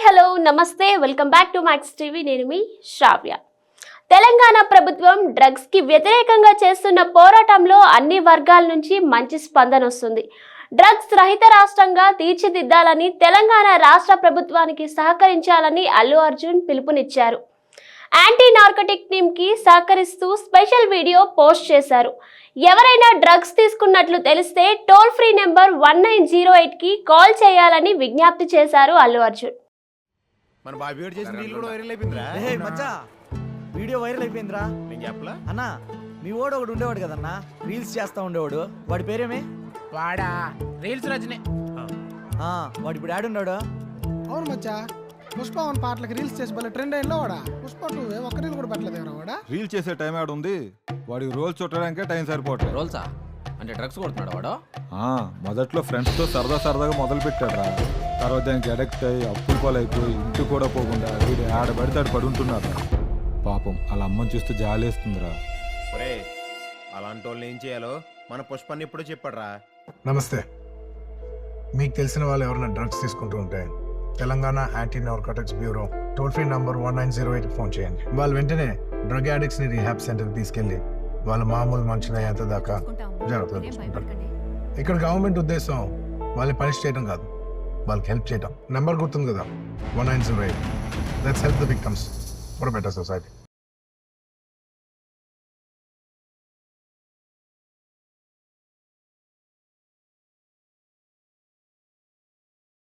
Hello నమస్తే welcome back to max TV. నేను మీ శ్రావ్య. తెలంగాణ ప్రభుత్వం డ్రగ్స్ కి వ్యతిరేకంగా చేస్తున్న పోరాటంలో అన్ని వర్గాల నుంచి మంచి స్పందన వస్తుంది. డ్రగ్స్ రహిత రాష్ట్రంగా తీర్చిదిద్దాలని తెలంగాణ రాష్ట్ర ప్రభుత్వానికి సహకరించాలని అల్లు అర్జున్ పిలుపునిచ్చారు. యాంటీ నార్కోటిక్ టీమ్ కి సహకరిస్తూ స్పెషల్ వీడియో పోస్ట్ చేశారు. ఎవరైనా డ్రగ్స్ తీసుకున్నట్లు తెలిస్తే టోల్ ఫ్రీ నెంబర్ 1908 కి కాల్ చేయాలని విజ్ఞప్తి చేశారు అల్లు అర్జున్. మన బాబీ గారు చేసిన రీల్ కూడా వైరల్ అయిపోయిందిరా. ఏ మచ్చా వీడియో వైరల్ అయిపోయిందిరా. నేను చెప్పలా అన్నా మీ వాడు ఒకడు ఉండేవాడు కదన్నా, రీల్స్ చేస్తా ఉండేవాడు. వాడి పేరేమే? వాడా రీల్స్ రజనే. వాడు ఇప్పుడు ఆడున్నాడు. అవును మచ్చా, పుష్ప 1 పాటలకి రీల్స్ చేసి భలే ట్రెండ్ అయిందో వాడా. పుష్ప 2 ఒక్క రీల్ కూడా పెట్టలేదు ఎవరా వాడా. రీల్ చేసే టైం ఆడ ఉంది, వాడికి రోల్ చుట్టడానికే టైం సరిపోవట్లేదు. రోల్సా అంటే డ్రగ్స్ కొడుతున్నాడు వాడు. మొదట్లో ఫ్రెండ్స్తో సరదాగా మొదలు పెట్టాడు. తర్వాత దానికి అడిక్ట్ అయ్యి అప్పులు పాలైపోయి ఇంటి కూడా పోకుండా వీడు ఆడబడితే ఆడు పడుంటున్నాడు. పాపం అలా అమ్మని చూస్తూ జాలేస్తుందిరా. ఒరే అలాంటి వాళ్ళని ఏం చేయాలో మన పుష్పాన్ని ఎప్పుడో చెప్పాడురా. నమస్తే. మీకు తెలిసిన వాళ్ళు ఎవరైనా డ్రగ్స్ తీసుకుంటూ ఉంటే Telangana anti narcotics bureau toll free number 1908 phone చేయండి. వాళ్ళు వెంటనే డ్రగ్ అడిక్ట్స్ ని రీహాబ్ సెంటర్కి తీసుకెళ్లి వాళ్ళ మామూలు మనుషులయ్యేంత దాకా జాగ్రత్తగా చూసుకుంటారు. ఇక్కడ గవర్నమెంట్ ఉద్దేశం వాళ్ళని పనిష్ చేయడం కాదు, వాళ్ళకి హెల్ప్ చేయడం. నెంబర్ గుర్తుంది కదా, 1908. Let's help the victims for better society.